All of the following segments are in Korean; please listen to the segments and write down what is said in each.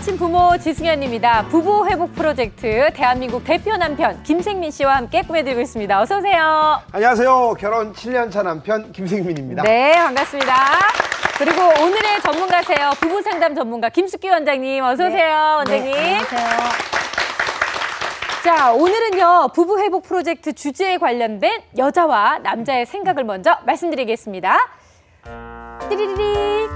마친 부모 지승현입니다. 부부 회복 프로젝트 대한민국 대표 남편 김생민 씨와 함께 꾸며드리고 있습니다. 어서 오세요. 안녕하세요. 결혼 7년 차 남편 김생민입니다. 네, 반갑습니다. 그리고 오늘의 전문가세요. 부부 상담 전문가 김숙기 원장님. 어서 오세요, 네. 원장님. 네, 안녕하세요. 자, 오늘은요. 부부 회복 프로젝트 주제에 관련된 여자와 남자의 생각을 먼저 말씀드리겠습니다. 띠리리리.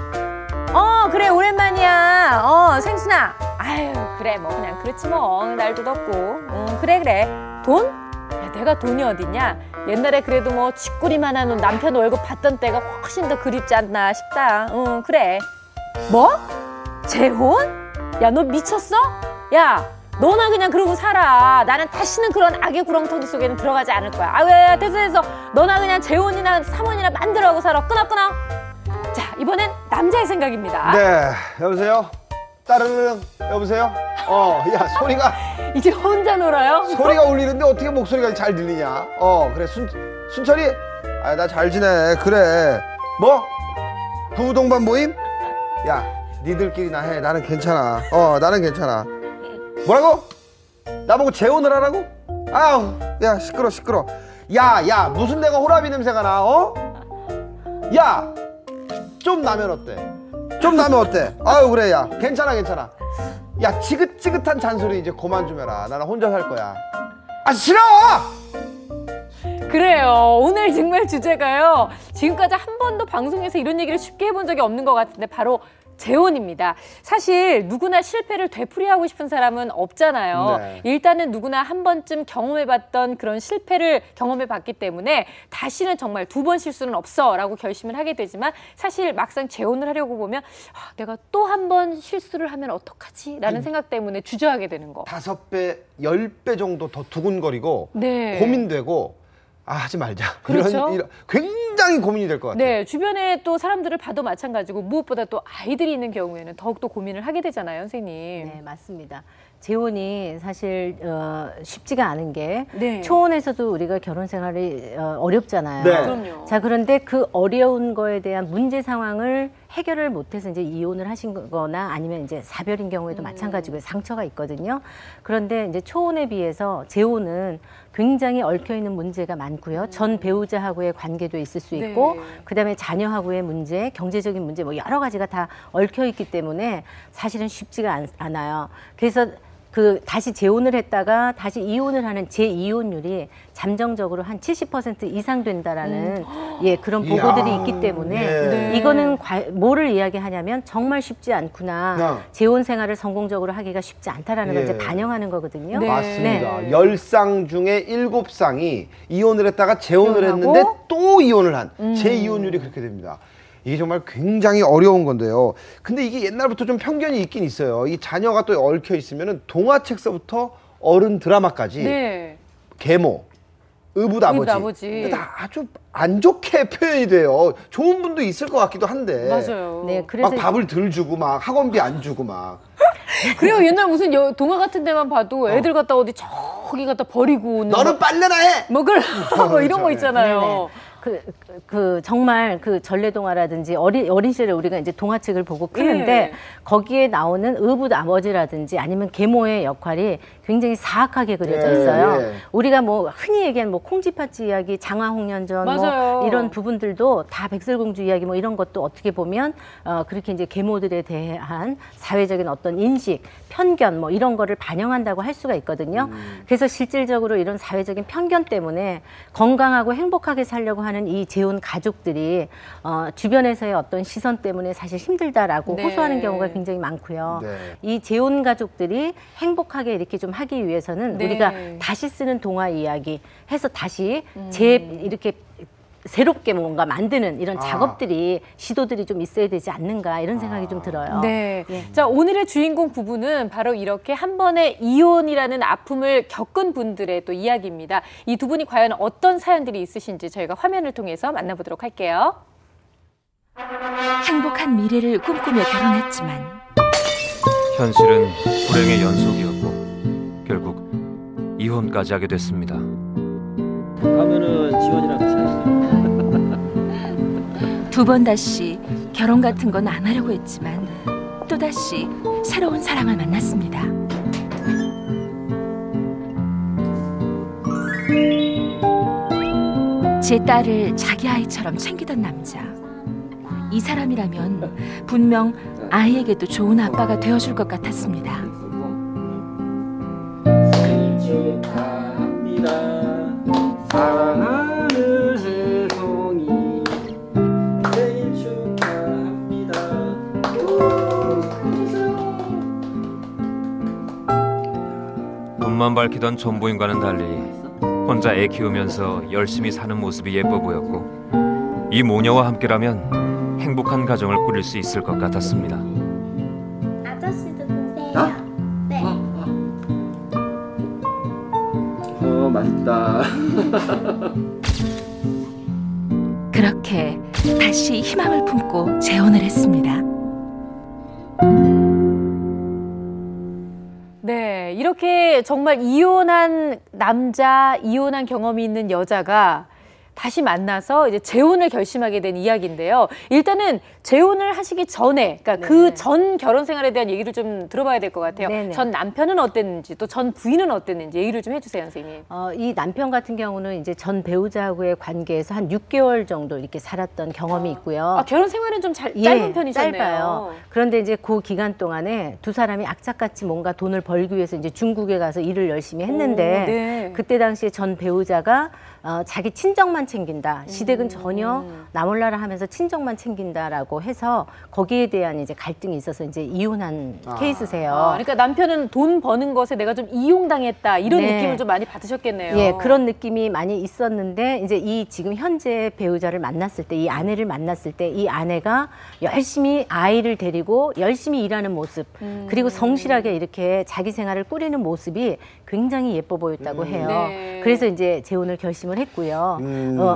그래, 오랜만이야. 생순아. 아유, 그래, 뭐 그냥 그렇지 뭐. 날도 덥고. 그래. 돈? 야, 내가 돈이 어딨냐? 옛날에 그래도 뭐 쥐꼬리만한 남편 월급 받던 때가 훨씬 더 그립지 않나 싶다. 그래. 뭐? 재혼? 야, 너 미쳤어? 야, 너나 그냥 그러고 살아. 나는 다시는 그런 악의 구렁텅이 속에는 들어가지 않을 거야. 아, 왜? 됐어. 너나 그냥 재혼이나 삼혼이나 만들어하고 살아. 끊어. 자, 이번엔 남자의 생각입니다. 네, 여보세요? 따르릉, 여보세요? 야, 소리가 이제 혼자 놀아요? 소리가 울리는데 어떻게 목소리가 잘 들리냐? 그래, 순철이? 아, 나 잘 지내. 그래. 뭐? 부부 동반 모임? 야, 니들끼리나 해. 나는 괜찮아. 나는 괜찮아. 뭐라고? 나보고 재혼을 하라고? 아우, 야, 시끄러. 야, 무슨 내가 호라비 냄새가 나, 야! 좀 나면 어때? 아유, 그래, 야. 괜찮아. 야, 지긋지긋한 잔소리 이제 그만 좀 해라. 나는 혼자 살 거야. 아, 싫어! 그래요. 오늘 정말 주제가요. 지금까지 한 번도 방송에서 이런 얘기를 쉽게 해본 적이 없는 것 같은데 바로 재혼입니다. 사실 누구나 실패를 되풀이하고 싶은 사람은 없잖아요. 네. 일단은 누구나 한 번쯤 경험해봤던 그런 실패를 경험해봤기 때문에 다시는 정말 두 번 실수는 없어라고 결심을 하게 되지만 사실 막상 재혼을 하려고 보면 내가 또 한 번 실수를 하면 어떡하지? 라는 생각 때문에 주저하게 되는 거. 5배, 10배 정도 더 두근거리고 네. 고민되고 하지 말자. 그렇죠? 이런 굉장히 고민이 될 것 같아요. 네, 주변에 또 사람들을 봐도 마찬가지고 무엇보다 또 아이들이 있는 경우에는 더욱더 고민을 하게 되잖아요, 선생님. 네, 맞습니다. 재혼이 사실 쉽지가 않은 게 네. 초혼에서도 우리가 결혼 생활이 어렵잖아요. 네. 그럼요. 자, 그런데 그 어려운 거에 대한 문제 상황을 해결을 못해서 이제 이혼을 하신 거나 아니면 이제 사별인 경우에도 마찬가지고 상처가 있거든요. 그런데 이제 초혼에 비해서 재혼은 굉장히 얽혀있는 문제가 많고요. 전 배우자하고의 관계도 있을 수 있고 네. 그다음에 자녀하고의 문제, 경제적인 문제 뭐 여러 가지가 다 얽혀있기 때문에 사실은 쉽지가 않아요. 그래서 다시 재혼을 했다가 다시 이혼을 하는 재이혼율이 잠정적으로 한 70% 이상 된다라는 그런 보고들이 있기 때문에 네. 이거는 뭐를 이야기하냐면 정말 쉽지 않구나. 재혼 생활을 성공적으로 하기가 쉽지 않다라는 걸 이제 반영하는 거거든요. 네. 맞습니다. 10쌍 중에 7쌍이 이혼을 했다가 재혼을 했는데 또 이혼을 한 재이혼율이 그렇게 됩니다. 이게 정말 굉장히 어려운 건데요. 근데 이게 옛날부터 좀 편견이 있긴 있어요. 이 자녀가 또 얽혀 있으면은 동화책서부터 어른 드라마까지 네. 계모, 의붓아버지 다 아주 안 좋게 표현이 돼요. 좋은 분도 있을 것 같기도 한데. 맞아요. 네, 그래서 막 밥을 덜 주고 막 학원비 안 주고 막. 그리고 옛날 무슨 동화 같은 데만 봐도 애들 갖다 어디 저기 갖다 버리고 너는 빨래나 해! 뭐 이런 거 있잖아요. 네네. 정말 전래동화라든지 어린 시절에 우리가 이제 동화책을 보고 크는데 거기에 나오는 의붓아버지라든지 아니면 계모의 역할이 굉장히 사악하게 그려져 있어요. 우리가 뭐 흔히 얘기하는 뭐 콩쥐팥쥐 이야기, 장화홍련전 뭐 이런 부분들도 다 백설공주 이야기 뭐 이런 것도 어떻게 보면 그렇게 이제 계모들에 대한 사회적인 어떤 인식, 편견 뭐 이런 거를 반영한다고 할 수가 있거든요. 그래서 실질적으로 이런 사회적인 편견 때문에 건강하고 행복하게 살려고 하는 이 재혼 가족들이 주변에서의 어떤 시선 때문에 사실 힘들다라고 호소하는 경우가 굉장히 많고요. 이 재혼 가족들이 행복하게 이렇게 좀 하기 위해서는 우리가 다시 쓰는 동화 이야기 해서 다시 이렇게 새롭게 뭔가 만드는 이런 작업들이 시도들이 좀 있어야 되지 않는가 이런 생각이 좀 들어요. 네. 자, 오늘의 주인공 부부는 바로 이렇게 한 번의 이혼이라는 아픔을 겪은 분들의 또 이야기입니다. 이 두 분이 과연 어떤 사연들이 있으신지 저희가 화면을 통해서 만나보도록 할게요. 행복한 미래를 꿈꾸며 결혼했지만 현실은 불행의 연속이었고 결국 이혼까지 하게 됐습니다. 가면은 지원이랑 같이 하시죠. 두 번 다시 결혼 같은 건 안 하려고 했지만 또 또다시 새로운 사랑을 만났습니다. 제 딸을 자기 아이처럼 챙기던 남자. 이 사람이라면 분명 아이에게도 좋은 아빠가 되어줄 것 같았습니다. 생일 축하합니다. 사랑하는 혜성이 생일 축하합니다. 눈만 밝히던 전부인과는 달리 혼자 애 키우면서 열심히 사는 모습이 예뻐 보였고 이 모녀와 함께라면 행복한 가정을 꾸릴 수 있을 것 같았습니다. 아저씨도 보세요. 네. 맛있다. 그렇게 다시 희망을 품고 재혼을 했습니다. 네, 이렇게 정말 이혼한 남자, 이혼한 경험이 있는 여자가 다시 만나서 이제 재혼을 결심하게 된 이야기인데요. 일단은 재혼을 하시기 전에, 그러니까 그 전 결혼 생활에 대한 얘기를 좀 들어봐야 될 것 같아요. 네네. 전 남편은 어땠는지, 또 전 부인은 어땠는지 얘기를 좀 해주세요, 선생님. 이 남편 같은 경우는 이제 전 배우자하고의 관계에서 한 6개월 정도 이렇게 살았던 경험이 있고요. 결혼 생활은 좀 짧은 예, 편이셨네요. 짧아요. 그런데 이제 그 기간 동안에 두 사람이 악착같이 뭔가 돈을 벌기 위해서 이제 중국에 가서 일을 열심히 했는데 네. 그때 당시에 전 배우자가 자기 친정만 챙긴다. 시댁은 전혀 나 몰라라 하면서 친정만 챙긴다라고 해서 거기에 대한 이제 갈등이 있어서 이제 이혼한 케이스세요. 그러니까 남편은 돈 버는 것에 내가 좀 이용당했다 이런 네. 느낌을 좀 많이 받으셨겠네요. 예, 그런 느낌이 많이 있었는데 이제 이 지금 현재 배우자를 만났을 때, 이 아내를 만났을 때 이 아내가 열심히 아이를 데리고 열심히 일하는 모습, 그리고 성실하게 이렇게 자기 생활을 꾸리는 모습이 굉장히 예뻐 보였다고 해요. 네. 그래서 이제 재혼을 결심을 했고요.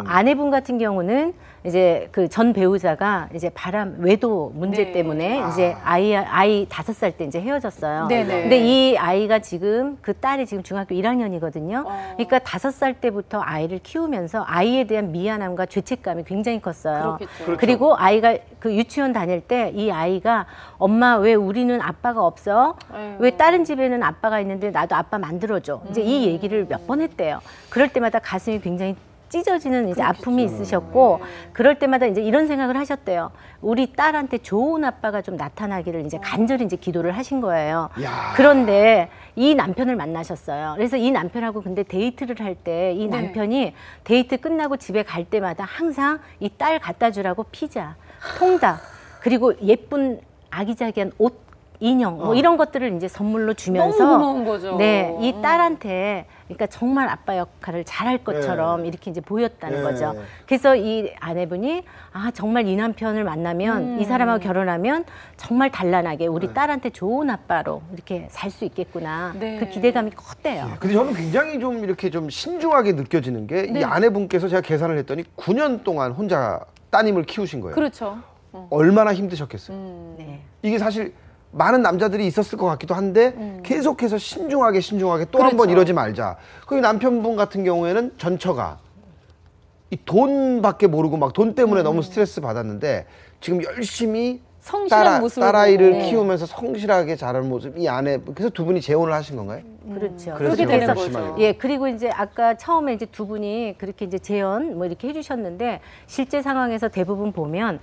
아내분 같은 경우는 이제 그 전 배우자가 이제 외도 문제 네. 때문에 이제 아이 5살 때 이제 헤어졌어요. 네네. 근데 이 아이가 지금 그 딸이 지금 중학교 1학년이거든요. 그러니까 5살 때부터 아이를 키우면서 아이에 대한 미안함과 죄책감이 굉장히 컸어요. 그렇겠죠. 그리고 아이가 그 유치원 다닐 때 이 아이가 엄마 왜 우리는 아빠가 없어? 왜 다른 집에는 아빠가 있는데 나도 아빠 만들어줘. 이제 이 얘기를 몇 번 했대요. 그럴 때마다 가슴이 굉장히 찢어지는 이제 아픔이 있으셨고 그럴 때마다 이제 이런 생각을 하셨대요. 우리 딸한테 좋은 아빠가 좀 나타나기를 이제 간절히 이제 기도를 하신 거예요. 야. 그런데 이 남편을 만나셨어요. 그래서 이 남편하고 근데 데이트를 할 때 이 남편이 데이트 끝나고 집에 갈 때마다 항상 이 딸 갖다 주라고 피자, 통닭, 그리고 예쁜 아기자기한 옷, 인형 뭐 이런 것들을 이제 선물로 주면서 너무 고마운 거죠. 네, 이 딸한테 그러니까 정말 아빠 역할을 잘할 것처럼 이렇게 이제 보였다는 거죠. 그래서 이 아내분이 정말 이 남편을 만나면 이 사람하고 결혼하면 정말 단란하게 우리 딸한테 좋은 아빠로 이렇게 살 수 있겠구나. 네. 그 기대감이 컸대요. 근데 저는 굉장히 좀 이렇게 좀 신중하게 느껴지는 게 이 아내분께서 제가 계산을 했더니 9년 동안 혼자 따님을 키우신 거예요. 그렇죠. 얼마나 힘드셨겠어요. 네. 이게 사실 많은 남자들이 있었을 것 같기도 한데 계속해서 신중하게 또 한 번 그렇죠. 이러지 말자. 그리고 남편분 같은 경우에는 전처가 이 돈밖에 모르고 막 돈 때문에 너무 스트레스 받았는데 지금 열심히 성실한 모습을 딸아이를 보고. 키우면서 성실하게 자라는 모습 이 아내 그래서 두 분이 재혼을 하신 건가요? 그렇죠. 그래서 그렇게 재혼을 되는 결심하게 거죠. 된 예, 그리고 이제 아까 처음에 이제 두 분이 그렇게 이제 재혼 뭐 이렇게 해주셨는데 실제 상황에서 대부분 보면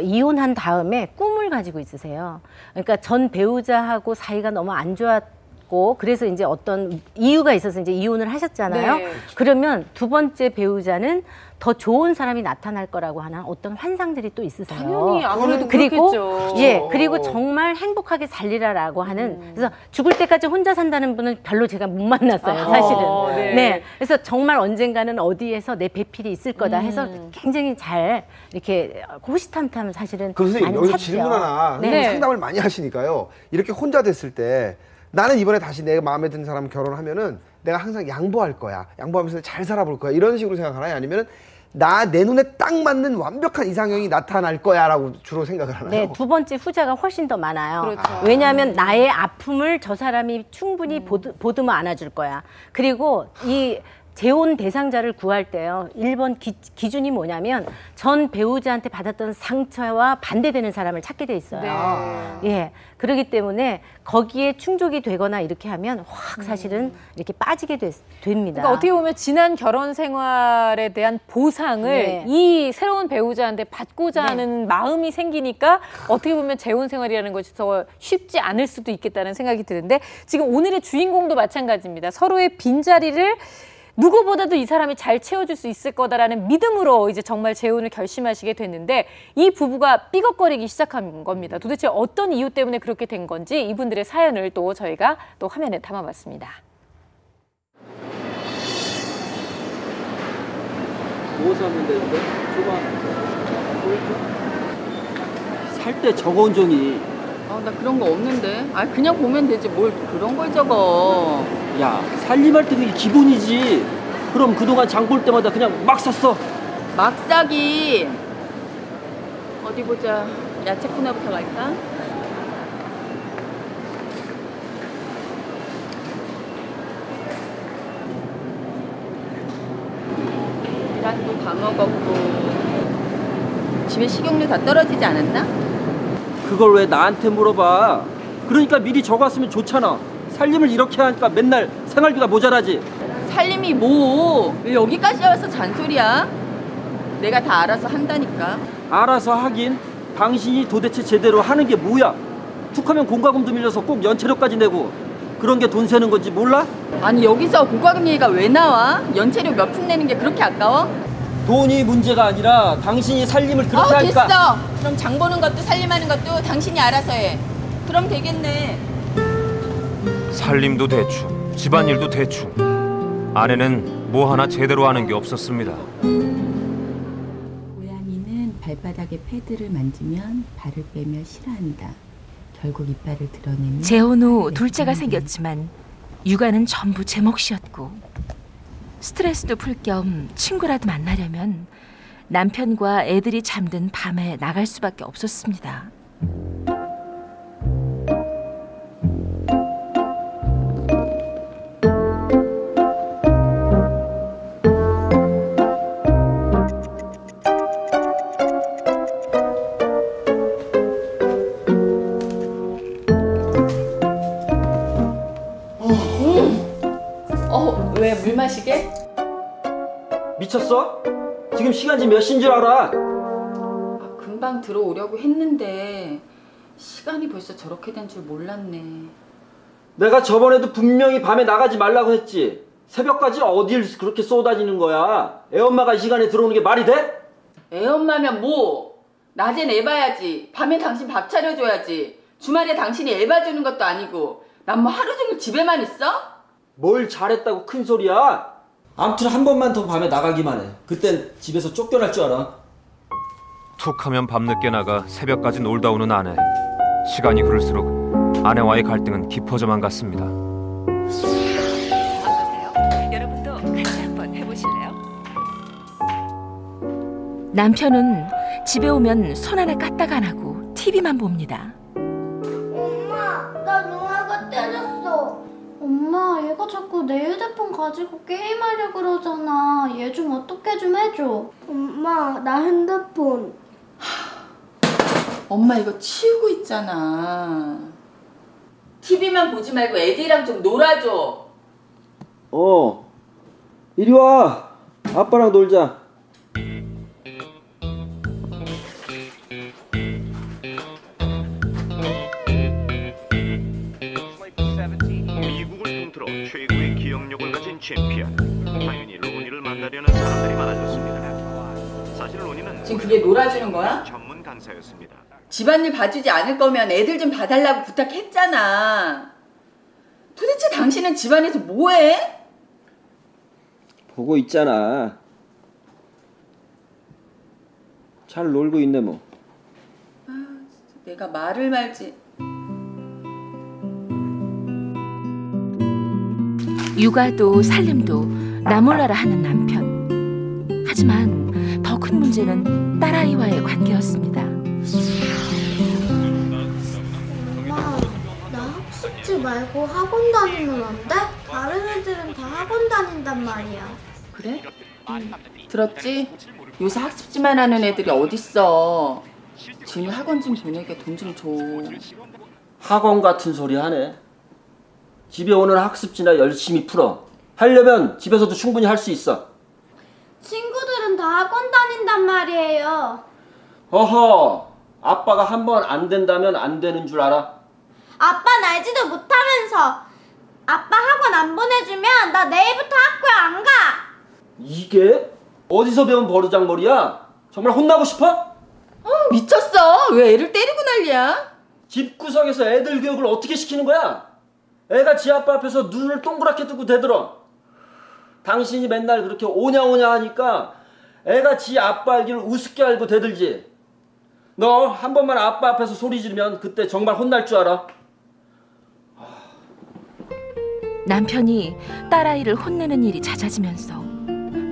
이혼한 다음에 꿈을 가지고 있으세요. 그러니까 전 배우자하고 사이가 너무 안 좋았고 그래서 이제 어떤 이유가 있어서 이제 이혼을 하셨잖아요. 네. 그러면 두 번째 배우자는 더 좋은 사람이 나타날 거라고 하는 어떤 환상들이 또 있으세요. 당연히 아무래도 그리고 그렇겠죠. 예, 그리고 정말 행복하게 살리라라고 하는 그래서 죽을 때까지 혼자 산다는 분은 별로 제가 못 만났어요, 사실은. 네. 네. 그래서 정말 언젠가는 어디에서 내 배필이 있을 거다 해서 굉장히 잘 이렇게 호시탐탐 사실은 그럼 선생님 많이 여기서 찾죠. 질문 하나 네. 선생님 상담을 많이 하시니까요. 이렇게 혼자 됐을 때 나는 이번에 다시 내 마음에 드는 사람 결혼하면은 내가 항상 양보할 거야. 양보하면서 잘 살아볼 거야. 이런 식으로 생각하나요? 아니면은 내 눈에 딱 맞는 완벽한 이상형이 나타날 거야라고 주로 생각을 하나요? 네, 두 번째 후자가 훨씬 더 많아요. 그렇죠. 왜냐하면 나의 아픔을 저 사람이 충분히 보듬어 안아줄 거야. 그리고 이 재혼 대상자를 구할 때요. 1번 기준이 뭐냐면 전 배우자한테 받았던 상처와 반대되는 사람을 찾게 돼 있어요. 네. 예. 그렇기 때문에 거기에 충족이 되거나 이렇게 하면 확 사실은 이렇게 빠지게 됩니다. 그러니까 어떻게 보면 지난 결혼 생활에 대한 보상을 네. 이 새로운 배우자한테 받고자 네. 하는 마음이 생기니까 어떻게 보면 재혼 생활이라는 것이 더 쉽지 않을 수도 있겠다는 생각이 드는데 지금 오늘의 주인공도 마찬가지입니다. 서로의 빈자리를 누구보다도 이 사람이 잘 채워줄 수 있을 거다라는 믿음으로 이제 정말 재혼을 결심하시게 됐는데 이 부부가 삐걱거리기 시작한 겁니다. 도대체 어떤 이유 때문에 그렇게 된 건지 이분들의 사연을 또 저희가 또 화면에 담아봤습니다. 뭐 사면 되는데? 줘봐. 살 때 적어온 종이. 나 그런 거 없는데. 그냥 보면 되지. 뭘 그런 걸 적어. 야, 살림할 때 그게 기본이지. 그럼 그동안 장 볼 때마다 그냥 막 샀어. 막 사긴. 어디 보자. 야채 코너부터 갈까? 계란도 다 먹었고. 집에 식용유 다 떨어지지 않았나? 그걸 왜 나한테 물어봐? 그러니까 미리 적었으면 좋잖아. 살림을 이렇게 하니까 맨날 생활비가 모자라지. 살림이 뭐? 왜 여기까지 와서 잔소리야? 내가 다 알아서 한다니까. 알아서 하긴. 당신이 도대체 제대로 하는 게 뭐야? 툭하면 공과금도 밀려서 꼭 연체료까지 내고 그런 게 돈 새는 건지 몰라? 아니 여기서 공과금 얘기가 왜 나와? 연체료 몇 푼 내는 게 그렇게 아까워? 돈이 문제가 아니라 당신이 살림을 그렇게 하니까. 됐어. 그럼 장 보는 것도 살림하는 것도 당신이 알아서 해. 그럼 되겠네. 살림도 대충, 집안일도 대충. 아내는 뭐 하나 제대로 하는 게 없었습니다. 고양이는 발바닥에 패드를 만지면 발을 빼며 싫어한다. 결국 이빨을 드러내면 재혼 후 둘째가 생겼지만 육아는 전부 제 몫이었고 스트레스도 풀 겸 친구라도 만나려면 남편과 애들이 잠든 밤에 나갈 수밖에 없었습니다. 왜 물 마시게? 미쳤어? 지금 시간이 몇 시인 줄 알아? 금방 들어오려고 했는데 시간이 벌써 저렇게 된 줄 몰랐네. 내가 저번에도 분명히 밤에 나가지 말라고 했지. 새벽까지 어딜 그렇게 쏘다니는 거야? 애엄마가 이 시간에 들어오는 게 말이 돼? 애엄마면 뭐? 낮엔 애 봐야지. 밤엔 당신 밥 차려줘야지. 주말에 당신이 애 봐주는 것도 아니고 난 뭐 하루 종일 집에만 있어? 뭘 잘했다고 큰 소리야? 아무튼 한 번만 더 밤에 나가기만 해. 그땐 집에서 쫓겨날 줄 알아. 툭하면 밤늦게 나가 새벽까지 놀다 오는 아내. 시간이 흐를수록 아내와의 갈등은 깊어져만 갔습니다. 어떠세요? 여러분도 같이 한번 해보실래요? 남편은 집에 오면 손 하나 까딱 안 하고 TV만 봅니다. 엄마, 나 누나가 때렸어. 엄마, 얘가 자꾸 내 휴대폰 가지고 게임하려 그러잖아. 얘 좀 어떻게 좀 해줘. 엄마, 나 핸드폰. 엄마 이거 치우고 있잖아. TV만 보지 말고 애들이랑 좀 놀아줘. 이리 와. 아빠랑 놀자. 미국을 통틀어 최고의 기억력을 가진 챔피언. 당연히 로니를 만나려는 사람들이 많아졌습니다. 사실 로니는 지금 그게 놀아주는 거야? 전문 강사였습니다. 집안일 봐주지 않을 거면 애들 좀 봐달라고 부탁했잖아. 도대체 당신은 집안에서 뭐해? 보고 있잖아. 잘 놀고 있네 뭐. 내가 말을 말지. 육아도 살림도 나 몰라라 하는 남편. 하지만 더 큰 문제는 딸아이와의 관계였습니다. 엄마, 나 학습지 말고 학원 다니면 안 돼? 다른 애들은 다 학원 다닌단 말이야. 그래? 들었지? 요새 학습지만 하는 애들이 어딨어. 지훈이 학원 좀 보내게 돈 좀 줘. 학원 같은 소리 하네. 집에 오는 학습지나 열심히 풀어. 하려면 집에서도 충분히 할 수 있어. 친구들은 다 학원 다닌단 말이에요. 어허, 아빠가 한 번 안 된다면 안 되는 줄 알아? 아빠는 알지도 못하면서 아빠 학원 안 보내주면 나 내일부터 학교에 안 가. 이게? 어디서 배운 버르장머리야? 정말 혼나고 싶어? 미쳤어. 왜 애를 때리고 난리야? 집구석에서 애들 교육을 어떻게 시키는 거야? 애가 지 아빠 앞에서 눈을 동그랗게 뜨고 대들어. 당신이 맨날 그렇게 오냐오냐 하니까 애가 지 아빠 알기를 우습게 알고 대들지. 너 한 번만 아빠 앞에서 소리 지르면 그때 정말 혼날 줄 알아. 남편이 딸아이를 혼내는 일이 잦아지면서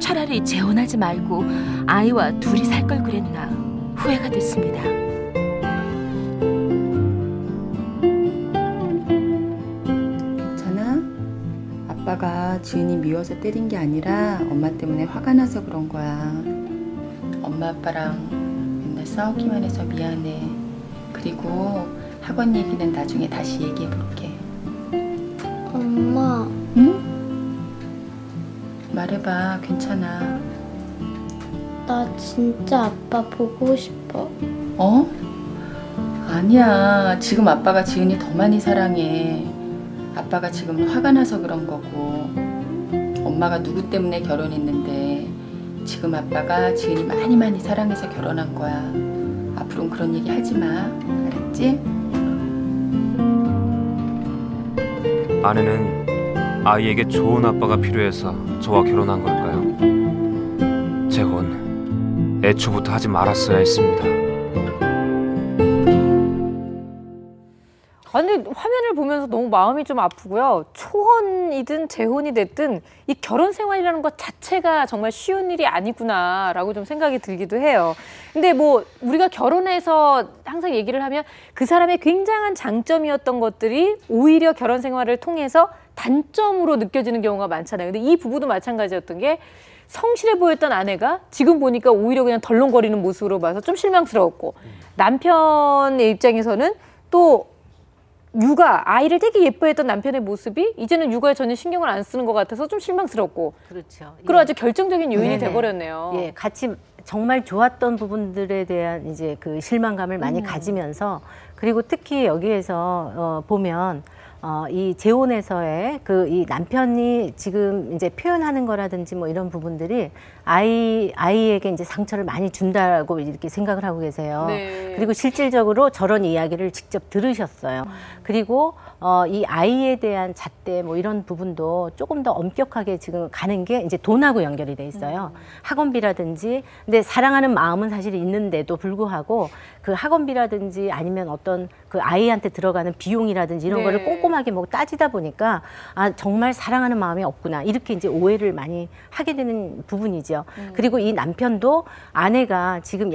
차라리 재혼하지 말고 아이와 둘이 살 걸 그랬나 후회가 됐습니다. 괜찮아? 아빠가 지은이 미워서 때린 게 아니라 엄마 때문에 화가 나서 그런 거야. 엄마 아빠랑 맨날 싸우기만 해서 미안해. 그리고 학원 얘기는 나중에 다시 얘기해 볼게. 엄마, 응? 말해봐. 괜찮아. 나 진짜 아빠 보고 싶어. 어? 아니야. 지금 아빠가 지은이 더 많이 사랑해. 아빠가 지금 화가 나서 그런 거고. 엄마가 누구 때문에 결혼했는데 지금 아빠가 지은이 많이 사랑해서 결혼한 거야. 앞으로는 그런 얘기 하지 마. 알았지? 아내는 아이에게 좋은 아빠가 필요해서 저와 결혼한 걸까요? 재혼 애초부터 하지 말았어야 했습니다. 아니 화면을 보면서 너무 마음이 좀 아프고요. 초혼이든 재혼이 됐든 이 결혼 생활이라는 것 자체가 정말 쉬운 일이 아니구나라고 좀 생각이 들기도 해요. 근데 뭐 우리가 결혼해서 항상 얘기를 하면 그 사람의 굉장한 장점이었던 것들이 오히려 결혼 생활을 통해서 단점으로 느껴지는 경우가 많잖아요. 근데 이 부부도 마찬가지였던 게 성실해 보였던 아내가 지금 보니까 오히려 그냥 덜렁거리는 모습으로 봐서 좀 실망스러웠고 남편의 입장에서는 또 아이를 되게 예뻐했던 남편의 모습이 이제는 육아에 전혀 신경을 안 쓰는 것 같아서 좀 실망스럽고 그렇죠. 그리고 아주 결정적인 요인이 네네. 돼버렸네요. 예, 같이 정말 좋았던 부분들에 대한 이제 그 실망감을 많이 가지면서 그리고 특히 여기에서 보면 이 재혼에서의 그 이 남편이 지금 이제 표현하는 거라든지 뭐 이런 부분들이 아이에게 이제 상처를 많이 준다고 이렇게 생각을 하고 계세요. 네. 그리고 실질적으로 저런 이야기를 직접 들으셨어요. 그리고 이 아이에 대한 잣대 뭐 이런 부분도 조금 더 엄격하게 지금 가는 게 이제 돈하고 연결이 돼 있어요. 학원비라든지 근데 사랑하는 마음은 사실 있는데도 불구하고 그 학원비라든지 아니면 어떤 그 아이한테 들어가는 비용이라든지 이런 네. 거를 꼼꼼하게 뭐 따지다 보니까 아 정말 사랑하는 마음이 없구나 이렇게 이제 오해를 많이 하게 되는 부분이죠. 그리고 이 남편도 아내가 지금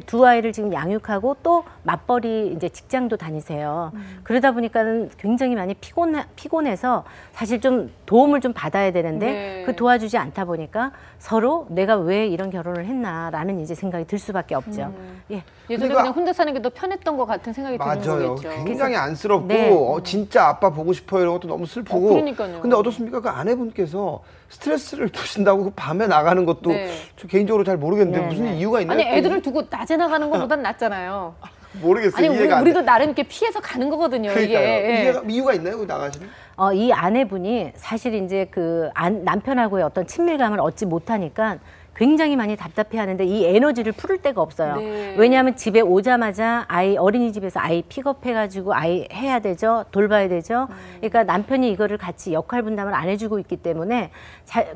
두 아이를 지금 양육하고 또 맞벌이 이제 직장도 다니세요. 그러다 보니까는 굉장히 많이 피곤해서 사실 좀 도움을 좀 받아야 되는데 네. 그 도와주지 않다 보니까 서로 내가 왜 이런 결혼을 했나라는 이제 생각이 들 수밖에 없죠. 예. 예전에 그러니까 그냥 혼자 사는 게 더 편했던 것 같은 생각이 드는 맞아요. 거겠죠. 굉장히 안쓰럽고 네. 진짜 아빠 보고 싶어요 이런 것도 너무 슬프고. 그러니까요. 근데 어떻습니까? 그 아내분께서 스트레스를 푸신다고 그 밤에 나가는 것도 네. 저 개인적으로 잘 모르겠는데 네, 무슨 네. 이유가 있나요? 아니 애들을 두고 낮에 나가는 것보단 낫잖아요. 모르겠어요. 아니 이해가 안 돼. 우리도 나름 이렇게 피해서 가는 거거든요. 그러니까요. 이게. 이유가 있나요? 나가시는? 이 아내분이 사실 이제 그 남편하고의 어떤 친밀감을 얻지 못하니까 굉장히 많이 답답해하는데 이 에너지를 풀을 데가 없어요. 네. 왜냐하면 집에 오자마자 어린이집에서 아이 픽업해가지고 아이 해야 되죠. 돌봐야 되죠. 그러니까 남편이 이거를 같이 역할 분담을 안 해주고 있기 때문에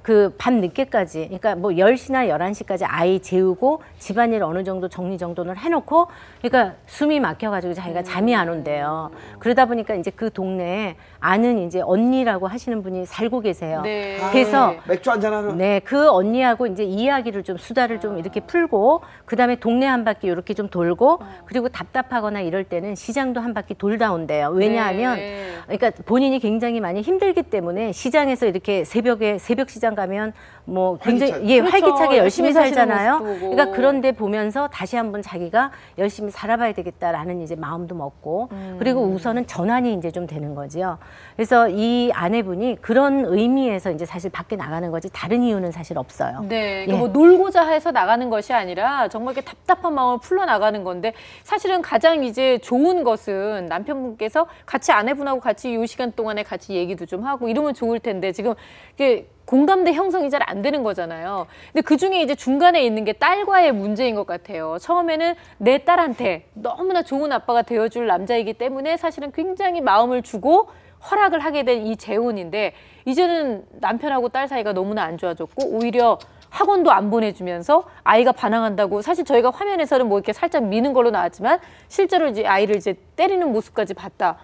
그 밤 늦게까지 그러니까 뭐 10시나 11시까지 아이 재우고 집안일 어느 정도 정리 정돈을 해놓고 그러니까 숨이 막혀가지고 자기가 잠이 안 온대요. 그러다 보니까 이제 그 동네에 아는 이제 언니라고 하시는 분이 살고 계세요. 네. 그래서 맥주 한잔 하러. 네, 그 언니하고 이제 이야기를 이야기를 좀 수다를 좀 이렇게 풀고 그다음에 동네 한 바퀴 이렇게 좀 돌고 그리고 답답하거나 이럴 때는 시장도 한 바퀴 돌다 온대요. 왜냐하면 그러니까 본인이 굉장히 많이 힘들기 때문에 시장에서 이렇게 새벽에 새벽 시장 가면 뭐 굉장히 활기차게 열심히 살잖아요. 그러니까 그런데 보면서 다시 한번 자기가 열심히 살아봐야 되겠다라는 이제 마음도 먹고 그리고 우선은 전환이 이제 좀 되는 거죠. 그래서 이 아내분이 그런 의미에서 이제 사실 밖에 나가는 거지 다른 이유는 사실 없어요. 네, 뭐 놀고자 해서 나가는 것이 아니라 정말 이렇게 답답한 마음을 풀러 나가는 건데 사실은 가장 이제 좋은 것은 남편분께서 같이 아내분하고 같이 이 시간 동안에 같이 얘기도 좀 하고 이러면 좋을 텐데 지금 이게 공감대 형성이 잘 안 되는 거잖아요. 근데 그중에 이제 중간에 있는 게 딸과의 문제인 것 같아요. 처음에는 내 딸한테 너무나 좋은 아빠가 되어줄 남자이기 때문에 사실은 굉장히 마음을 주고 허락을 하게 된 이 재혼인데 이제는 남편하고 딸 사이가 너무나 안 좋아졌고 오히려 학원도 안 보내주면서 아이가 반항한다고 사실 저희가 화면에서는 뭐 이렇게 살짝 미는 걸로 나왔지만 실제로 이제 아이를 이제 때리는 모습까지 봤다.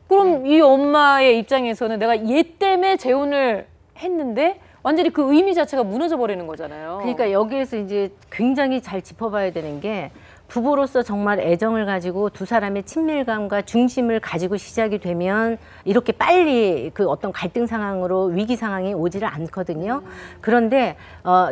그럼 이 엄마의 입장에서는 내가 얘 때문에 재혼을 했는데 완전히 그 의미 자체가 무너져 버리는 거잖아요. 그러니까 여기에서 이제 굉장히 잘 짚어봐야 되는 게 부부로서 정말 애정을 가지고 두 사람의 친밀감과 중심을 가지고 시작이 되면 이렇게 빨리 그 어떤 갈등 상황으로 위기 상황이 오지를 않거든요. 그런데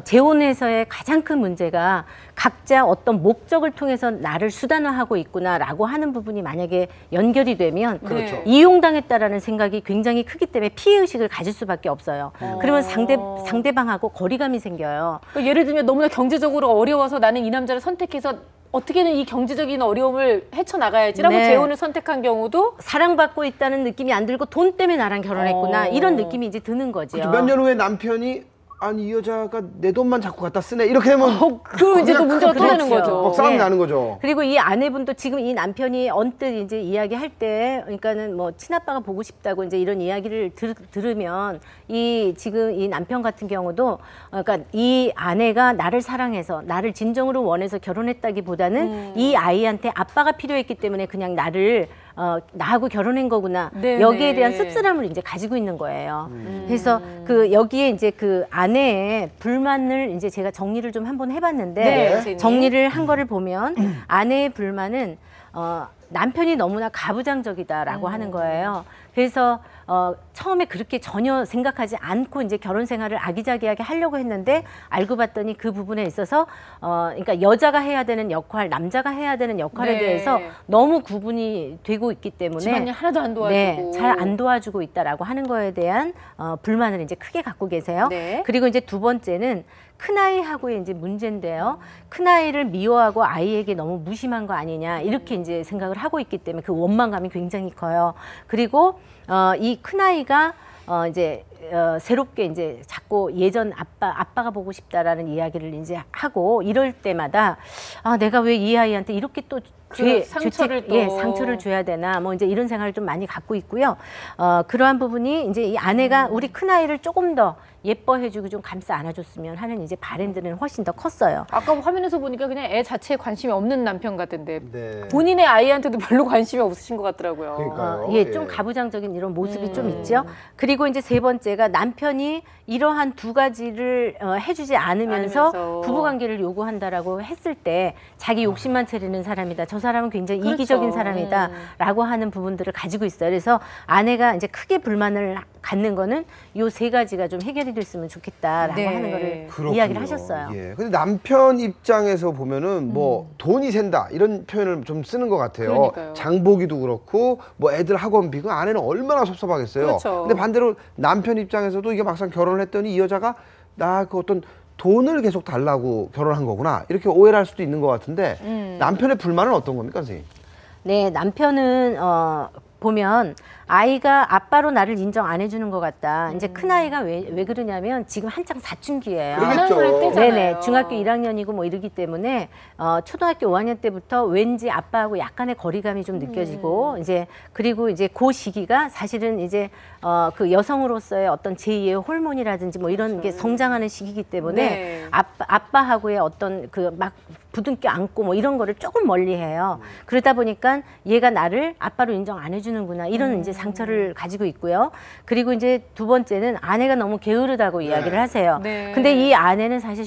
재혼에서의 가장 큰 문제가 각자 어떤 목적을 통해서 나를 수단화하고 있구나라고 하는 부분이 만약에 연결이 되면 이용당했다라는 생각이 굉장히 크기 때문에 피해의식을 가질 수밖에 없어요. 그러면 상대방하고 거리감이 생겨요. 그러니까 예를 들면 너무나 경제적으로 어려워서 나는 이 남자를 선택해서 어떻게든 이 경제적인 어려움을 헤쳐나가야지라고 재혼을 선택한 경우도 사랑받고 있다는 느낌이 안 들고 돈 때문에 나랑 결혼했구나 이런 느낌이 이제 드는 거죠. 몇 년 후에 남편이 아니 이 여자가 내 돈만 자꾸 갖다 쓰네 이렇게 되면 그럼 이제 또 문제가 터지는 거죠. 막 싸움이 나는 거죠. 그리고 이 아내분도 지금 이 남편이 언뜻 이제 이야기할 때 그러니까는 뭐 친아빠가 보고 싶다고 이제 이런 이야기를 들으면 이 지금 이 남편 같은 경우도 그러니까 이 아내가 나를 사랑해서 나를 진정으로 원해서 결혼했다기보다는 이 아이한테 아빠가 필요했기 때문에 그냥 나를 나하고 결혼한 거구나. 여기에 대한 씁쓸함을 이제 가지고 있는 거예요. 그래서 그 여기에 이제 그 아내의 불만을 이제 제가 정리를 좀 한번 해봤는데 정리를 한 거를 보면 아내의 불만은 남편이 너무나 가부장적이다라고 하는 거예요. 그래서 처음에 그렇게 전혀 생각하지 않고 이제 결혼 생활을 아기자기하게 하려고 했는데 알고 봤더니 그 부분에 있어서 그러니까 여자가 해야 되는 역할, 남자가 해야 되는 역할에 대해서 너무 구분이 되고 있기 때문에 집안일 하나도 안 도와주고 잘 안 도와주고 있다라고 하는 거에 대한 불만을 이제 크게 갖고 계세요. 그리고 이제 두 번째는 큰아이하고의 이제 문제인데요. 큰아이를 미워하고 아이에게 너무 무심한 거 아니냐 이렇게 이제 생각을 하고 있기 때문에 그 원망감이 굉장히 커요. 그리고 이 큰아이가 이제 새롭게 이제 자꾸 예전 아빠가 보고 싶다라는 이야기를 이제 하고 이럴 때마다 내가 왜 이 아이한테 이렇게 또 상처를 줘야 되나 뭐 이제 이런 생각을 좀 많이 갖고 있고요. 그러한 부분이 이제 이 아내가 우리 큰아이를 조금 더 예뻐해주고 좀 감싸 안아줬으면 하는 이제 바램들은 훨씬 더 컸어요. 아까 화면에서 보니까 그냥 애 자체에 관심이 없는 남편 같은데 본인의 아이한테도 별로 관심이 없으신 것 같더라고요. 그러니까요. 좀 가부장적인 이런 모습이 좀 있죠. 그리고 이제 세 번째가 남편이 이러한 두 가지를 해주지 않으면서 부부관계를 요구한다라고 했을 때 자기 욕심만 차리는 사람이다. 저 사람은 굉장히 이기적인 사람이다라고 하는 부분들을 가지고 있어요. 그래서 아내가 이제 크게 불만을 갖는 거는 요 세 가지가 좀 해결이 됐으면 좋겠다라고 하는 거를 이야기를 하셨어요. 근데 남편 입장에서 보면은 뭐 돈이 샌다 이런 표현을 좀 쓰는 것 같아요. 그러니까요. 장보기도 그렇고 뭐 애들 학원비 그 아내는 얼마나 섭섭하겠어요. 근데 반대로 남편 입장에서도 이게 막상 결혼을 했더니 이 여자가 나 그 어떤 돈을 계속 달라고 결혼한 거구나 이렇게 오해를 할 수도 있는 것 같은데 남편의 불만은 어떤 겁니까, 선생님? 네, 남편은 보면 아이가 아빠로 나를 인정 안 해주는 것 같다. 이제 큰아이가 왜 그러냐면 지금 한창 사춘기예요. 그렇겠죠. 네네. 중학교 1학년이고 뭐 이러기 때문에 초등학교 5학년 때부터 왠지 아빠하고 약간의 거리감이 좀 느껴지고 이제 그리고 이제 그 시기가 사실은 이제 그 여성으로서의 어떤 제2의 호르몬이라든지 뭐 이런 게 성장하는 시기이기 때문에 네. 아빠하고의 어떤 그 막 부둥켜 안고 뭐 이런 거를 조금 멀리해요. 그러다 보니까 얘가 나를 아빠로 인정 안 해주는구나 이런 이제 상처를 가지고 있고요. 그리고 이제 두 번째는 아내가 너무 게으르다고 이야기를 하세요. 네. 근데 이 아내는 사실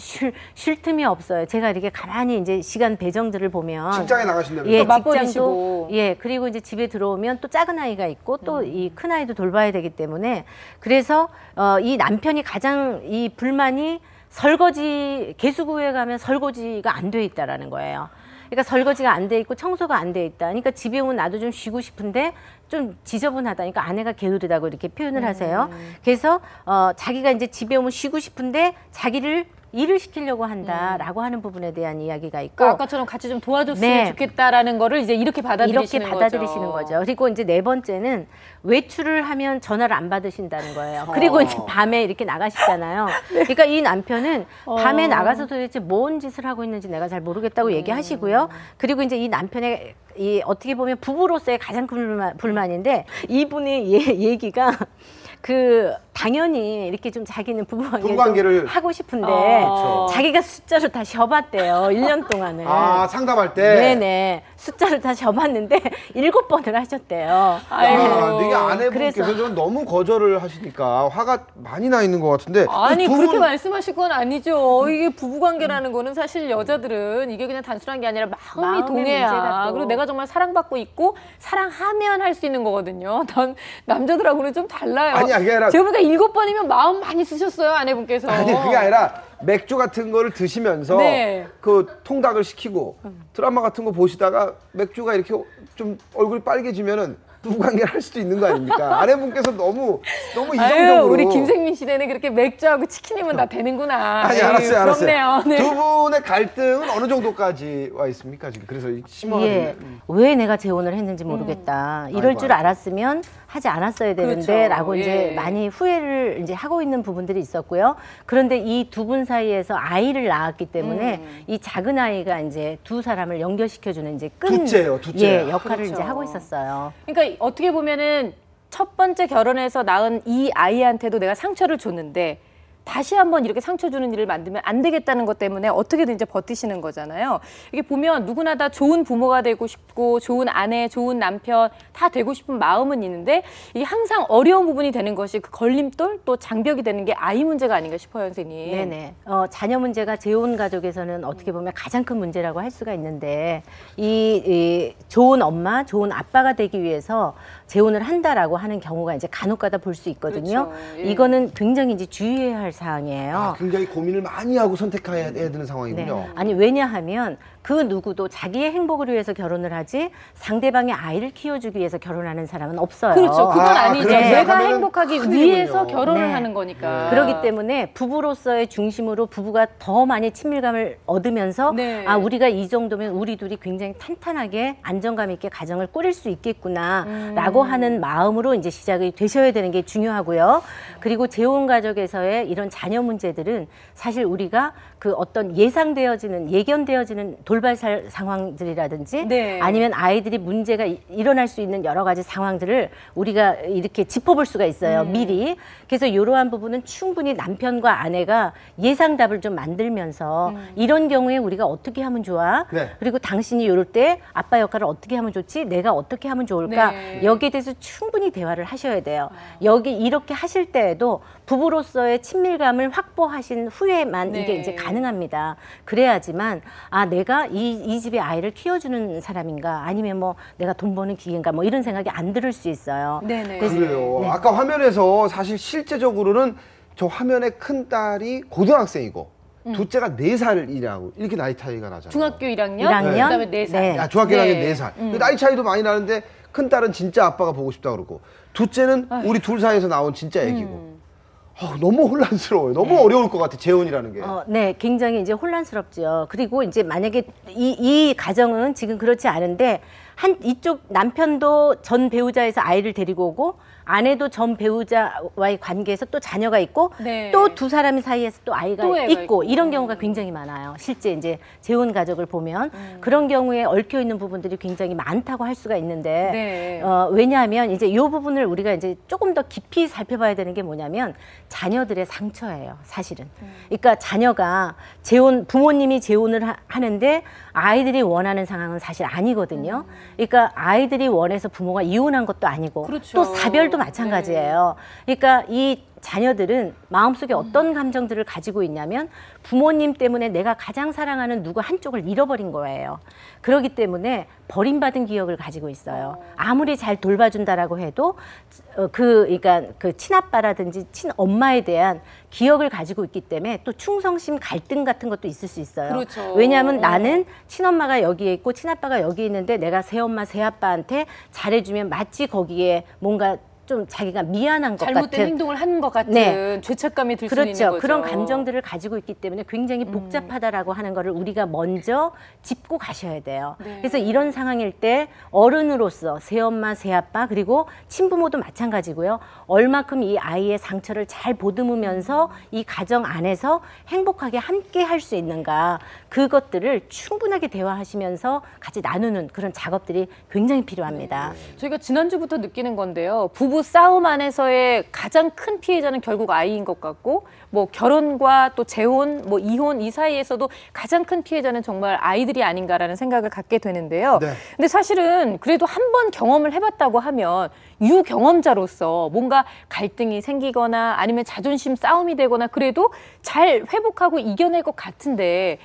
쉴 틈이 없어요. 제가 이렇게 가만히 이제 시간 배정들을 보면 직장에 나가신다면서. 예, 또 맞벌이시고. 직장도 예, 그리고 이제 집에 들어오면 또 작은 아이가 있고 또 이 큰 아이도 돌봐야 되기 때문에 그래서 이 남편이 가장 이 불만이 설거지 개수구에 가면 설거지가 안 돼 있다라는 거예요. 그러니까 설거지가 안 돼 있고 청소가 안 돼 있다. 그러니까 집에 오면 나도 좀 쉬고 싶은데 좀 지저분하다. 그러니까 아내가 게으르다고 이렇게 표현을 하세요. 그래서 자기가 이제 집에 오면 쉬고 싶은데 자기를 일을 시키려고 한다라고 하는 부분에 대한 이야기가 있고 그러니까 아까처럼 같이 좀 도와줬으면 네. 좋겠다라는 거를 이제 이렇게 받아들이시는 거죠. 그리고 이제 네 번째는 외출을 하면 전화를 안 받으신다는 거예요. 그리고 이제 밤에 이렇게 나가시잖아요. 그러니까 이 남편은 밤에 나가서 도대체 뭔 짓을 하고 있는지 내가 잘 모르겠다고 얘기하시고요. 그리고 이제 이 남편의 이 어떻게 보면 부부로서의 가장 큰 불만인데 이분의 얘기가 그 당연히 이렇게 좀 자기는 부부관계를 하고 싶은데 자기가 숫자로 다 접었대요. 1년 동안을. 아, 상담할 때? 네네. 숫자를 다 접었는데 7번을 하셨대요. 아, 이게 아내분께서 좀 너무 거절을 하시니까 화가 많이 나 있는 것 같은데. 아니 그렇게 말씀하실 건 아니죠. 이게 부부관계라는 거는 사실 여자들은 이게 그냥 단순한 게 아니라 마음이 동해야. 그리고 내가 정말 사랑받고 있고 사랑하면 할 수 있는 거거든요. 남자들하고는 좀 달라요. 아니, 그게 아니라 제가 보니까 7번이면 마음 많이 쓰셨어요, 아내분께서. 아니, 그게 아니라 맥주 같은 거를 드시면서 네. 그 통닭을 시키고 드라마 같은 거 보시다가 맥주가 이렇게 좀 얼굴이 빨개지면은 부부관계를 할 수도 있는 거 아닙니까? 아내분께서 너무 이성적으로. 우리 김생민 시대는 그렇게 맥주하고 치킨이면 다 되는구나. 아니, 알았어요. 부럽네요. 네. 두 분의 갈등은 어느 정도까지 와 있습니까 지금? 그래서 심화가 예. 왜 내가 재혼을 했는지 모르겠다. 이럴 줄 알았으면 하지 않았어야 되는데 라고 이제 많이 후회를 이제 하고 있는 부분들이 있었고요. 그런데 이 두 분 사이에서 아이를 낳았기 때문에 이 작은 아이가 이제 두 사람을 연결시켜주는 이제 둘째요. 예, 역할을 이제 하고 있었어요. 그러니까 어떻게 보면은 첫 번째 결혼해서 낳은 이 아이한테도 내가 상처를 줬는데 다시 한번 이렇게 상처 주는 일을 만들면 안 되겠다는 것 때문에 어떻게든 이제 버티시는 거잖아요. 이게 보면 누구나 다 좋은 부모가 되고 싶고 좋은 아내, 좋은 남편 다 되고 싶은 마음은 있는데 이게 항상 어려운 부분이 되는 것이 그 걸림돌 또 장벽이 되는 게 아이 문제가 아닌가 싶어요, 선생님. 네네. 자녀 문제가 재혼 가족에서는 어떻게 보면 가장 큰 문제라고 할 수가 있는데 이 좋은 엄마, 좋은 아빠가 되기 위해서 재혼을 한다라고 하는 경우가 이제 간혹가다 볼 수 있거든요. 그렇죠. 예. 이거는 굉장히 이제 주의해야 할 사항이에요. 아, 굉장히 고민을 많이 하고 선택해야 되는 상황이군요. 네. 아니 왜냐하면 그 누구도 자기의 행복을 위해서 결혼을 하지 상대방의 아이를 키워주기 위해서 결혼하는 사람은 없어요. 그렇죠. 그건 아니죠. 그렇게 내가 생각하면은 행복하기 큰일이군요. 위해서 결혼을 네. 하는 거니까. 그렇기 때문에 부부로서의 중심으로 부부가 더 많이 친밀감을 얻으면서 네. 아 우리가 이 정도면 우리 둘이 굉장히 탄탄하게 안정감 있게 가정을 꾸릴 수 있겠구나라고 하는 마음으로 이제 시작이 되셔야 되는 게 중요하고요. 그리고 재혼 가족에서의 이런 자녀 문제들은 사실 우리가 그 어떤 예견되어지는 돌발 상황들이라든지 네. 아니면 아이들이 문제가 일어날 수 있는 여러 가지 상황들을 우리가 이렇게 짚어볼 수가 있어요. 미리. 그래서 이러한 부분은 충분히 남편과 아내가 예상답을 좀 만들면서 이런 경우에 우리가 어떻게 하면 좋아? 네. 그리고 당신이 이럴 때 아빠 역할을 어떻게 하면 좋지? 내가 어떻게 하면 좋을까? 네. 여기에 대해서 충분히 대화를 하셔야 돼요. 여기 이렇게 하실 때에도 부부로서의 친밀감을 확보하신 후에만 네. 이게 이제 가능합니다. 그래야지만 아 내가 이 집의 아이를 키워주는 사람인가 아니면 뭐 내가 돈 버는 기계인가 뭐 이런 생각이 안 들을 수 있어요. 네네. 그래요. 네. 아까 화면에서 사실 실제적으로는 저 화면에 큰 딸이 고등학생이고 둘째가 4살이라고 이렇게 나이 차이가 나잖아요. 중학교 1학년, 1학년? 그다음에 4살. 네. 야, 중학교 1학년 4살. 나이 차이도 많이 나는데 큰 딸은 진짜 아빠가 보고 싶다 그러고 둘째는 우리 둘 사이에서 나온 진짜 애기고. 너무 혼란스러워요. 너무 어려울 것 같아, 재혼이라는 게. 네, 굉장히 이제 혼란스럽죠. 그리고 이제 만약에 이 가정은 지금 그렇지 않은데 이쪽 남편도 전 배우자에서 아이를 데리고 오고 아내도 전 배우자와의 관계에서 또 자녀가 있고 네. 또 두 사람 사이에서 또 아이가 또 애가 있고 있고. 이런 경우가 굉장히 많아요. 실제 이제 재혼 가족을 보면 그런 경우에 얽혀 있는 부분들이 굉장히 많다고 할 수가 있는데 네. 왜냐하면 이제 이 부분을 우리가 이제 조금 더 깊이 살펴봐야 되는 게 뭐냐면 자녀들의 상처예요, 사실은. 그러니까 자녀가 부모님이 재혼을 하는데 아이들이 원하는 상황은 사실 아니거든요. 그러니까 아이들이 원해서 부모가 이혼한 것도 아니고 그렇죠. 또 사별도 마찬가지예요. 그러니까 이 자녀들은 마음속에 어떤 감정들을 가지고 있냐면 부모님 때문에 내가 가장 사랑하는 누구 한쪽을 잃어버린 거예요. 그렇기 때문에 버림받은 기억을 가지고 있어요. 아무리 잘 돌봐준다라고 해도 그러니까 그 친아빠라든지 친엄마에 대한 기억을 가지고 있기 때문에 또 충성심 갈등 같은 것도 있을 수 있어요. 그렇죠. 왜냐하면 나는 친엄마가 여기에 있고 친아빠가 여기 있는데 내가 새엄마 새아빠한테 잘해주면 마치 거기에 뭔가 좀 자기가 미안한 것 잘못된 같은 행동을 하는 것 같은 네. 죄책감이 들 수 있는 그렇죠. 거죠. 그런 감정들을 가지고 있기 때문에 굉장히 복잡하다라고 하는 거를 우리가 먼저 짚고 가셔야 돼요. 네. 그래서 이런 상황일 때 어른으로서 새엄마, 새아빠 그리고 친부모도 마찬가지고요. 얼마큼 이 아이의 상처를 잘 보듬으면서 이 가정 안에서 행복하게 함께 할 수 있는가 그것들을 충분하게 대화하시면서 같이 나누는 그런 작업들이 굉장히 필요합니다. 저희가 지난주부터 느끼는 건데요. 부부 싸움 안에서의 가장 큰 피해자는 결국 아이인 것 같고 뭐 결혼과 또 재혼, 뭐 이혼 이 사이에서도 가장 큰 피해자는 정말 아이들이 아닌가라는 생각을 갖게 되는데요. 네. 근데 사실은 그래도 한 번 경험을 해봤다고 하면 유경험자로서 뭔가 갈등이 생기거나 아니면 자존심 싸움이 되거나 그래도 잘 회복하고 이겨낼 것 같은데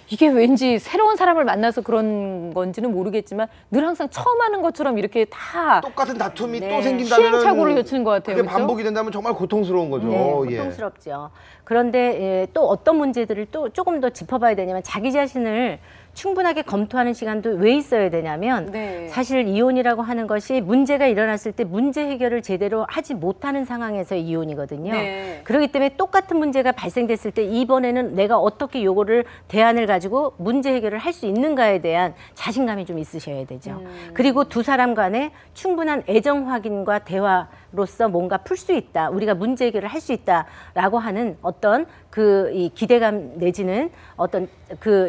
이게 왠지 새로운 사람을 만나서 그런 건지는 모르겠지만 늘 항상 처음 하는 것처럼 이렇게 다 똑같은 다툼이 네. 또 생긴다면 시행착오를 거치는 것 같아요. 그게 그렇죠? 반복이 된다면 정말 고통스러운 거죠. 네, 예. 고통스럽죠. 그런데 또 어떤 문제들을 또 조금 더 짚어봐야 되냐면 자기 자신을 충분하게 검토하는 시간도 왜 있어야 되냐면 네. 사실 이혼이라고 하는 것이 문제가 일어났을 때 문제 해결을 제대로 하지 못하는 상황에서의 이혼이거든요. 네. 그렇기 때문에 똑같은 문제가 발생됐을 때 이번에는 내가 어떻게 요거를 대안을 가지고 문제 해결을 할 수 있는가에 대한 자신감이 좀 있으셔야 되죠. 그리고 두 사람 간에 충분한 애정 확인과 대화로서 뭔가 풀 수 있다. 우리가 문제 해결을 할 수 있다라고 하는 어떤 이 기대감 내지는 어떤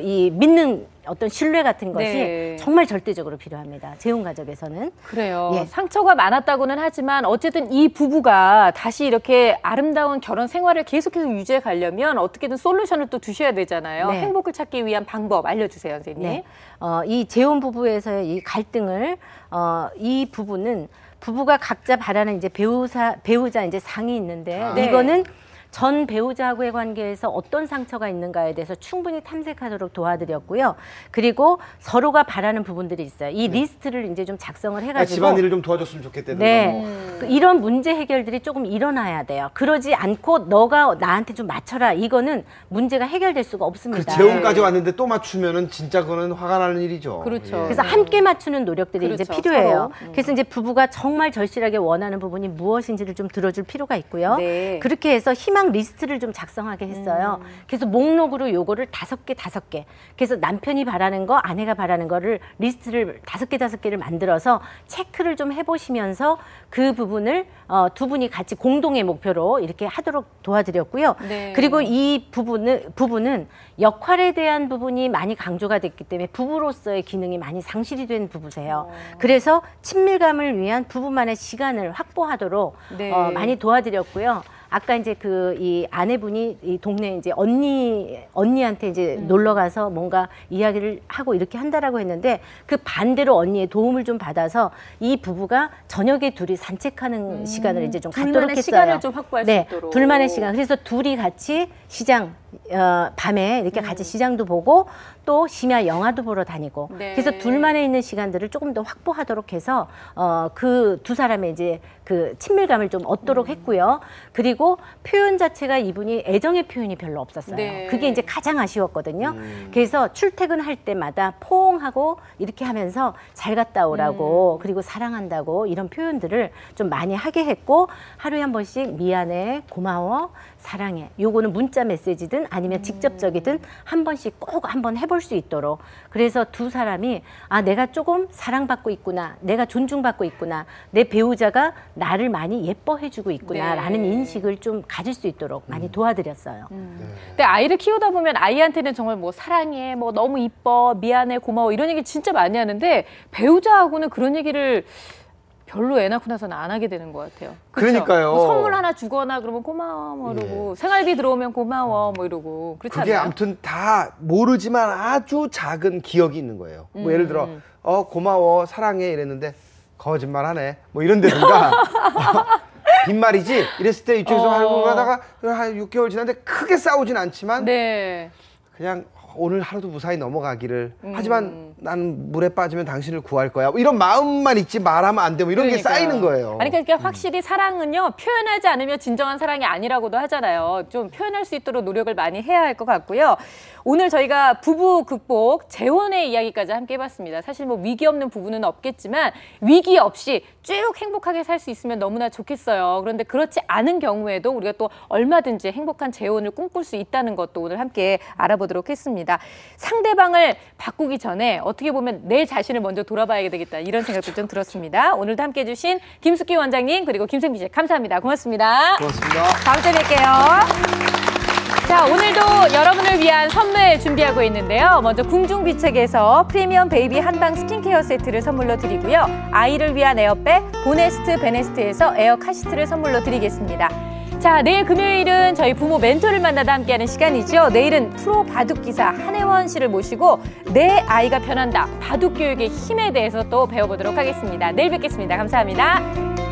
이 믿는 어떤 신뢰 같은 것이 네. 정말 절대적으로 필요합니다. 재혼 가족에서는. 그래요. 예. 상처가 많았다고는 하지만 어쨌든 이 부부가 다시 이렇게 아름다운 결혼 생활을 계속해서 유지해 가려면 어떻게든 솔루션을 또 두셔야 되잖아요. 네. 행복을 찾기 위한 방법 알려주세요, 선생님. 네. 이 재혼 부부에서의 이 갈등을 이 부부는 부부가 각자 바라는 이제 배우자 이제 상이 있는데 네. 이거는 전 배우자하고의 관계에서 어떤 상처가 있는가에 대해서 충분히 탐색하도록 도와드렸고요. 그리고 서로가 바라는 부분들이 있어요. 이 리스트를 이제 좀 작성을 해가지고 집안일을 좀 도와줬으면 좋겠다는 네. 이런 문제 해결들이 조금 일어나야 돼요. 그러지 않고 너가 나한테 좀 맞춰라. 이거는 문제가 해결될 수가 그 없습니다. 재혼까지 왔는데 또 맞추면은 진짜 그거는 화가 나는 일이죠. 그렇죠. 예. 그래서 함께 맞추는 노력들이 그렇죠, 이제 필요해요. 서로. 그래서 이제 부부가 정말 절실하게 원하는 부분이 무엇인지를 좀 들어줄 필요가 있고요. 네. 그렇게 해서 희망 리스트를 좀 작성하게 했어요. 그래서 목록으로 요거를 5개. 그래서 남편이 바라는 거, 아내가 바라는 거를 리스트를 5개를 만들어서 체크를 좀 해보시면서 그 부분을 두 분이 같이 공동의 목표로 이렇게 하도록 도와드렸고요. 네. 그리고 이 부부는 역할에 대한 부분이 많이 강조가 됐기 때문에 부부로서의 기능이 많이 상실이 된 부부세요. 그래서 친밀감을 위한 부부만의 시간을 확보하도록 네. 많이 도와드렸고요. 아까 이제 이 아내분이 이 동네 이제 언니한테 이제 놀러 가서 뭔가 이야기를 하고 이렇게 한다라고 했는데 그 반대로 언니의 도움을 좀 받아서 이 부부가 저녁에 둘이 산책하는 시간을 이제 좀 갖도록 둘만의 했어요. 시간을 좀 확보할 수 있도록. 둘만의 시간. 그래서 둘이 같이 시장 밤에 이렇게 같이 시장도 보고 또 심야 영화도 보러 다니고 네. 그래서 둘만에 있는 시간들을 조금 더 확보하도록 해서 그 두 사람의 이제 그 친밀감을 좀 얻도록 했고요. 그리고 표현 자체가 이분이 애정의 표현이 별로 없었어요. 네. 그게 이제 가장 아쉬웠거든요. 그래서 출퇴근할 때마다 포옹하고 이렇게 하면서 잘 갔다 오라고 그리고 사랑한다고 이런 표현들을 좀 많이 하게 했고 하루에 한 번씩 미안해, 고마워, 사랑해. 요거는 문자 메시지든 간접적이든 아니면 직접적이든 한 번씩 꼭 한번 해볼 수 있도록. 그래서 두 사람이 아, 내가 조금 사랑받고 있구나, 내가 존중받고 있구나, 내 배우자가 나를 많이 예뻐해주고 있구나라는 네. 인식을 좀 가질 수 있도록 많이 도와드렸어요. 근데 아이를 키우다 보면 아이한테는 정말 뭐 사랑해, 뭐 너무 이뻐, 미안해, 고마워 이런 얘기 진짜 많이 하는데 배우자하고는 그런 얘기를 별로 애 낳고 나서는 안 하게 되는 것 같아요. 그쵸? 그러니까요. 뭐 선물 하나 주거나 그러면 고마워 뭐 이러고 생활비 들어오면 고마워 뭐 이러고 그렇지 그게 않나요? 아무튼 다 모르지만 아주 작은 기억이 있는 거예요. 뭐 예를 들어 고마워 사랑해 이랬는데 거짓말하네 뭐 이런데든가 빈말이지 이랬을 때 이쪽에서 하다가 한 6개월 지났는데 크게 싸우진 않지만 네. 그냥 오늘 하루도 무사히 넘어가기를 하지만 난 물에 빠지면 당신을 구할 거야 뭐 이런 마음만 있지 말하면 안 돼 뭐 이런 게 쌓이는 거예요. 아니 그러니까 확실히 사랑은요 표현하지 않으면 진정한 사랑이 아니라고도 하잖아요. 좀 표현할 수 있도록 노력을 많이 해야 할 것 같고요. 오늘 저희가 부부 극복 재혼의 이야기까지 함께 해봤습니다. 사실 뭐 위기 없는 부부는 없겠지만 위기 없이 쭉 행복하게 살 수 있으면 너무나 좋겠어요. 그런데 그렇지 않은 경우에도 우리가 또 얼마든지 행복한 재혼을 꿈꿀 수 있다는 것도 오늘 함께 알아보도록 했습니다. 상대방을 바꾸기 전에 어떻게 보면 내 자신을 먼저 돌아봐야 되겠다 이런 생각도 좀 들었습니다. 오늘도 함께 해주신 김숙기 원장님 그리고 김생미 씨 감사합니다. 고맙습니다. 고맙습니다. 다음 주에 뵐게요. 자, 오늘도 여러분을 위한 선물 준비하고 있는데요. 먼저 궁중비책에서 프리미엄 베이비 한방 스킨케어 세트를 선물로 드리고요. 아이를 위한 에어백 보네스트 베네스트에서 에어 카시트를 선물로 드리겠습니다. 자, 내일 금요일은 저희 부모 멘토를 만나다 함께하는 시간이죠. 내일은 프로 바둑기사 한혜원 씨를 모시고 내 아이가 변한다. 바둑교육의 힘에 대해서 또 배워보도록 하겠습니다. 내일 뵙겠습니다. 감사합니다.